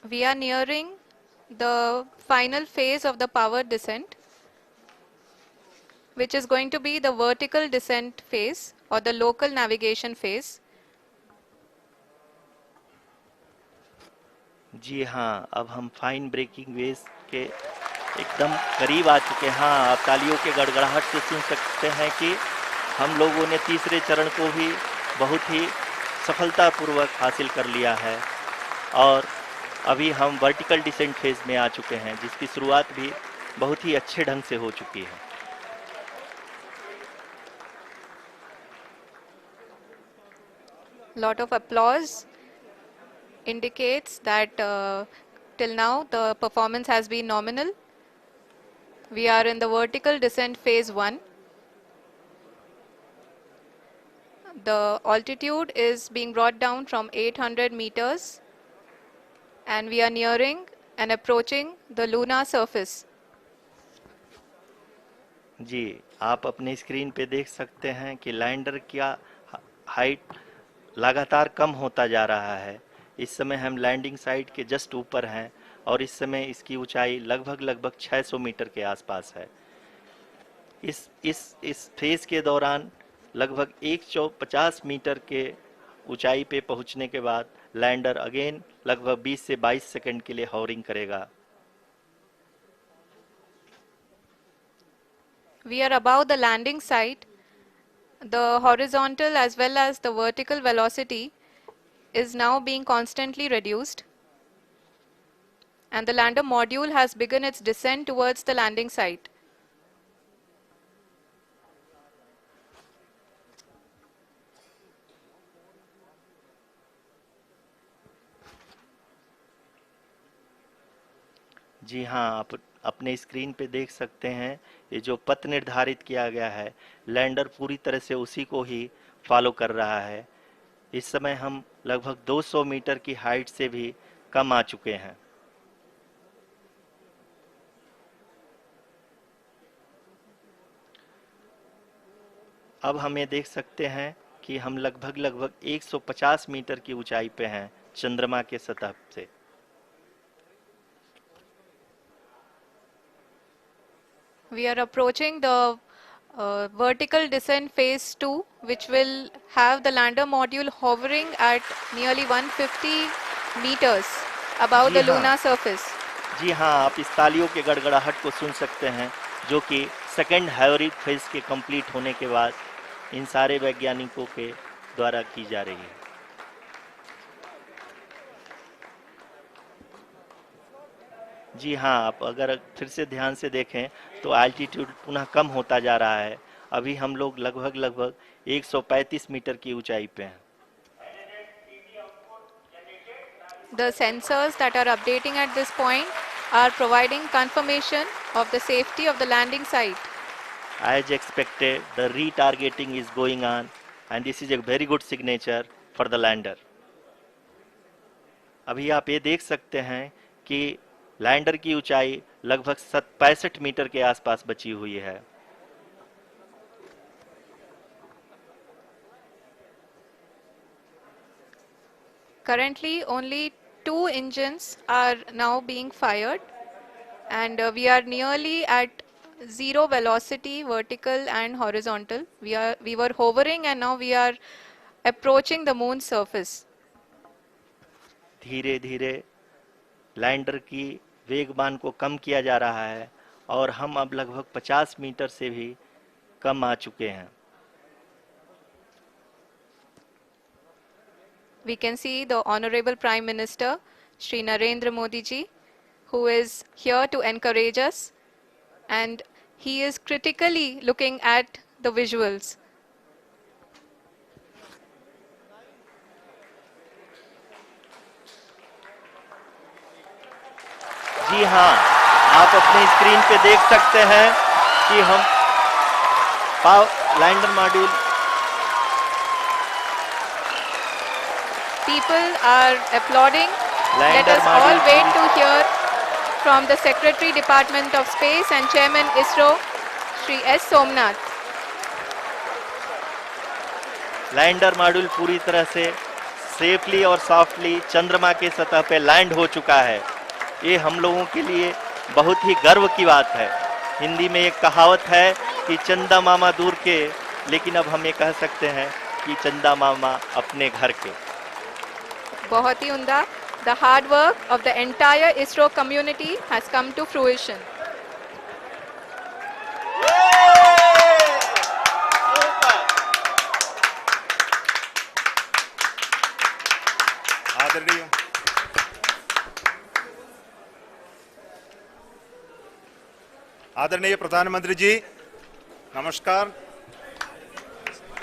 We are nearing the final phase of the powered descent, which is going to be the vertical descent phase or the local navigation phase. जी हाँ, अब हम fine breaking waves के एकदम करीब आ चुके हैं। हाँ, आप तालियों के गड़गड़ाहट से सुन सकते हैं कि हम लोगों ने तीसरे चरण को भी बहुत ही सफलतापूर्वक हासिल कर लिया है और अभी हम वर्टिकल डिसेंट फेज में आ चुके हैं, जिसकी शुरुआत भी बहुत ही अच्छे ढंग से हो चुकी है। Lot of applause indicates that till now the performance has been nominal. We are in the vertical descent phase 1. The altitude is being brought down from 800 meters and we are nearing and approaching the lunar surface. जी, आप अपने screen पे देख सकते हैं कि lander का height लगातार कम होता जा रहा है। इस समय हम लैंडिंग साइट के जस्ट ऊपर हैं और इस समय इसकी ऊंचाई लगभग 600 मीटर के आसपास है। इस फेज के दौरान लगभग 150 मीटर के ऊंचाई पे पहुंचने के बाद लैंडर अगेन लगभग 20 से 22 सेकंड के लिए हॉवरिंग करेगा। We are above the landing site. The horizontal as well as the vertical velocity is now being constantly reduced. And the lander module has begun its descent towards the landing site. जी हाँ, आप अपने screen पे देख सकते हैं ये जो पथ निर्धारित किया गया है, लैंडर पूरी तरह से उसी को ही फॉलो कर रहा है। इस समय हम लगभग 200 मीटर की हाइट से भी कम आ चुके हैं। अब हम ये देख सकते हैं कि हम लगभग 150 मीटर की ऊंचाई पे हैं चंद्रमा के सतह से। We are approaching the vertical descent phase 2, which will have the lander module hovering at nearly 150 meters above ji the हाँ, lunar surface. जी हाँ, आप इस तालियों के गड़गड़ाहट को सुन सकते हैं, जो कि सेकेंड हैवरिक फेज के कंप्लीट होने के बाद इन सारे वैज्ञानिकों के द्वारा की जा रही है। जी हाँ, आप अगर फिर से ध्यान से देखें तो एल्टीट्यूड पुनः कम होता जा रहा है। अभी हम लोग लगभग 135 मीटर की ऊंचाई पे हैं। The sensors that are updating at this point are providing confirmation of the safety of the landing site. As expected, the retargeting is going on and this is a very good signature for the lander. अभी आप ये देख सकते हैं कि lander की ऊंचाई लगभग 65 मीटर के आसपास बची हुई है। Currently, only 2 engines are now being fired, and we are nearly at zero velocity, vertical and horizontal. We were hovering, and now we are approaching the moon's surface. धीरे धीरे लैंडर की वेगमान को कम किया जा रहा है और हम अब लगभग 50 मीटर से भी कम आ चुके हैं। We can see the Honorable Prime Minister, Shri Narendra Modi ji, who is here to encourage us, and he is critically looking at the visuals. जी हाँ, आप अपने स्क्रीन पे देख सकते हैं कि हम lander module People are applauding. Let us all wait to hear from the Secretary Department of Space and Chairman ISRO, Shri S. Somnath. Lander module पूरी तरह से सेफली और सॉफ्टली चंद्रमा के सतह पे लैंड हो चुका है। ये हम लोगों के लिए बहुत ही गर्व की बात है। हिंदी में एक कहावत है कि चंदा मामा दूर के, लेकिन अब हम ये कह सकते हैं कि चंदा मामा अपने घर के। बहुत ही उम्दा। The hard work of the entire ISRO community has come to fruition. आदरणीय आदरणीय प्रधानमंत्री जी, नमस्कार।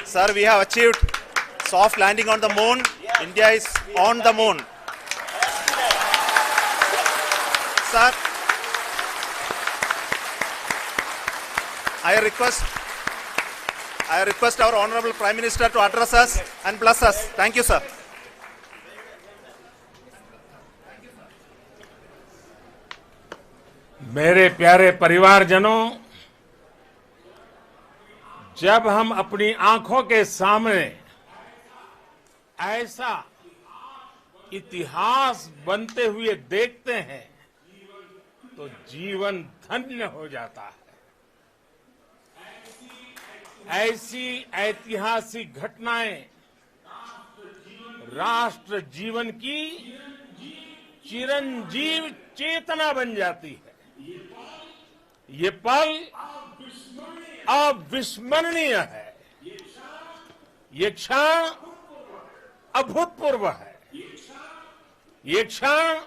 Sir, we have achieved soft landing on the moon. India is on the moon. Sir, I request our Honorable Prime Minister to address us and bless us. Thank you, sir. मेरे प्यारे परिवारजनों, जब हम अपनी आंखों के सामने ऐसा इतिहास बनते हुए देखते हैं तो जीवन धन्य हो जाता है। ऐसी ऐतिहासिक घटनाएं राष्ट्र जीवन की चिरंजीव चेतना बन जाती है। ये पल अविस्मरणीय है। ये क्षण अभूतपूर्व है। ये क्षण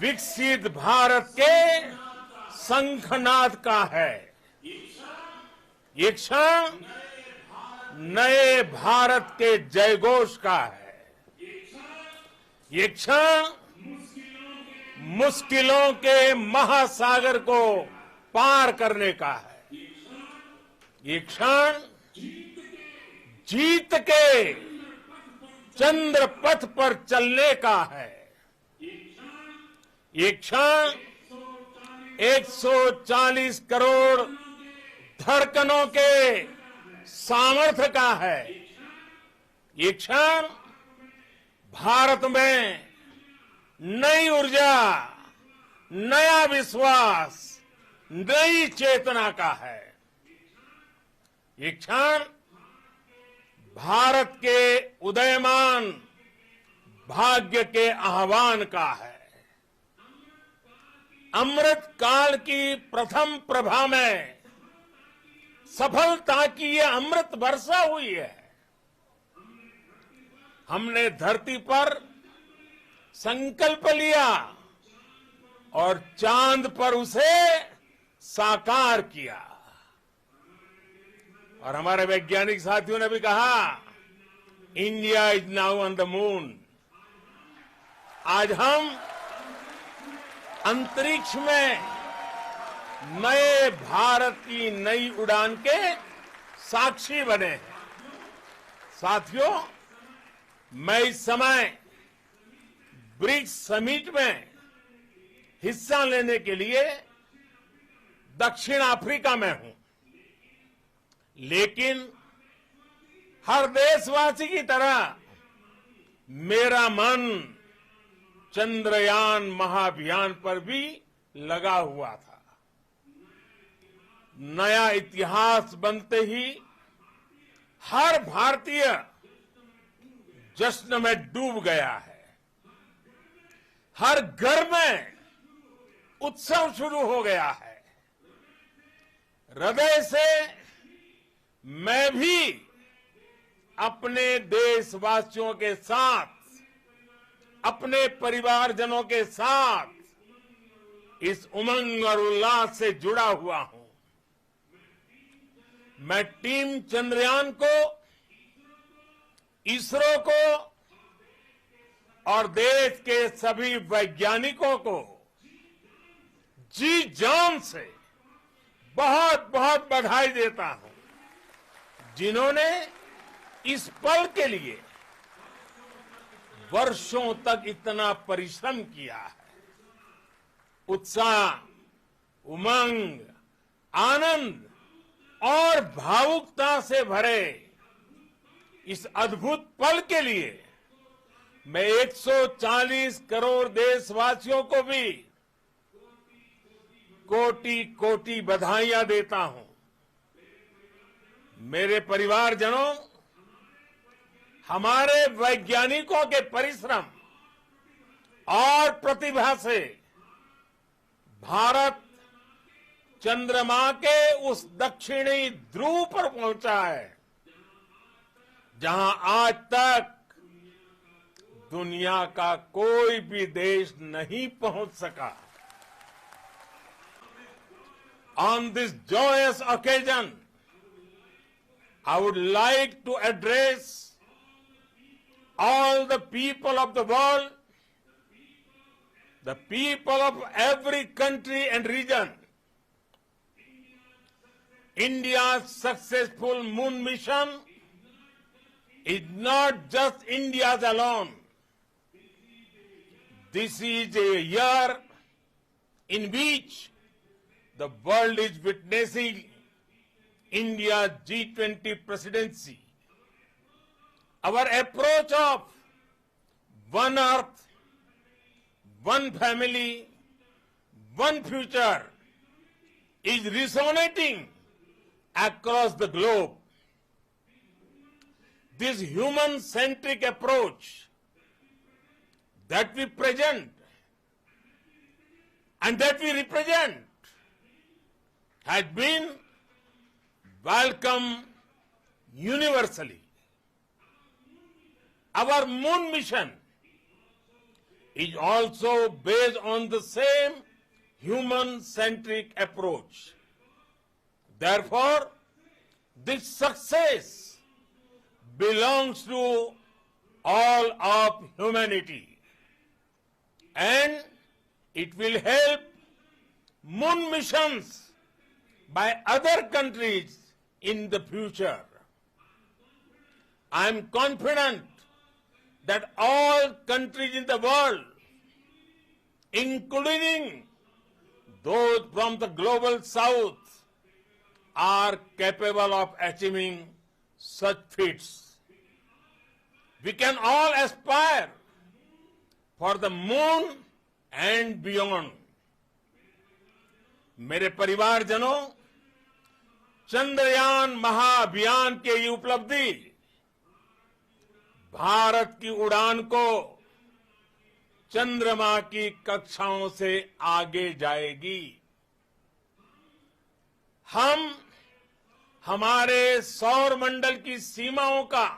विकसित भारत के शंखनाद का है। ये क्षण नए भारत के जयघोष का है। ये क्षण मुश्किलों के महासागर को पार करने का है। ये क्षण जीत के चंद्र पथ पर चलने का है। ये क्षण 140 करोड़ धड़कनों के सामर्थ्य का है। ये क्षण भारत में नई ऊर्जा, नया विश्वास, नई चेतना का है। ये क्षण भारत के उदयमान भाग्य के आह्वान का है। अमृत काल की प्रथम प्रभा में सफलता की ये अमृत वर्षा हुई है। हमने धरती पर संकल्प लिया और चांद पर उसे साकार किया। और हमारे वैज्ञानिक साथियों ने भी कहा, India is now on the moon. आज हम अंतरिक्ष में नए भारत की नई उड़ान के साक्षी बने हैं। साथियों, मैं इस समय ब्रिक्स समिट में हिस्सा लेने के लिए दक्षिण अफ्रीका में हूं, लेकिन हर देशवासी की तरह मेरा मन चंद्रयान महाअभियान पर भी लगा हुआ था। नया इतिहास बनते ही हर भारतीय जश्न में डूब गया है। हर घर में उत्सव शुरू हो गया है। हृदय से मैं भी अपने देशवासियों के साथ, अपने परिवारजनों के साथ इस उमंग और उल्लास से जुड़ा हुआ हूं। मैं टीम चंद्रयान को, इसरो को और देश के सभी वैज्ञानिकों को जी जान से बहुत बहुत बधाई देता हूं, जिन्होंने इस पल के लिए वर्षों तक इतना परिश्रम किया है। उत्साह, उमंग, आनंद और भावुकता से भरे इस अद्भुत पल के लिए मैं 140 करोड़ देशवासियों को भी कोटि कोटि बधाइयां देता हूं। मेरे परिवारजनों, हमारे वैज्ञानिकों के परिश्रम और प्रतिभा से भारत चंद्रमा के उस दक्षिणी ध्रुव पर पहुंचा है जहां आज तक दुनिया का कोई भी देश नहीं पहुंच सका। On this joyous occasion, I would like to address all the people of the world, the people of every country and region. India's successful moon mission is not just India's alone. This is a year in which the world is witnessing India's G20 presidency. Our approach of one earth, one family, one future is resonating across the globe. This human-centric approach that we present and that we represent has been welcomed universally. Our moon mission is also based on the same human-centric approach. Therefore, this success belongs to all of humanity, and it will help moon missions by other countries in the future. I am confident that all countries in the world, including those from the global south, are capable of achieving such feats. We can all aspire for the moon and beyond. मेरे परिवारजनों, चंद्रयान महाअभियान की ये उपलब्धि भारत की उड़ान को चंद्रमा की कक्षाओं से आगे जाएगी। हम हमारे सौर मंडल की सीमाओं का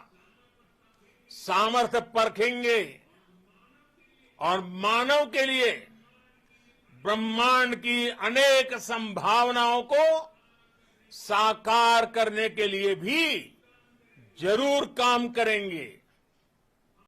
सामर्थ्य परखेंगे और मानव के लिए ब्रह्मांड की अनेक संभावनाओं को साकार करने के लिए भी जरूर काम करेंगे।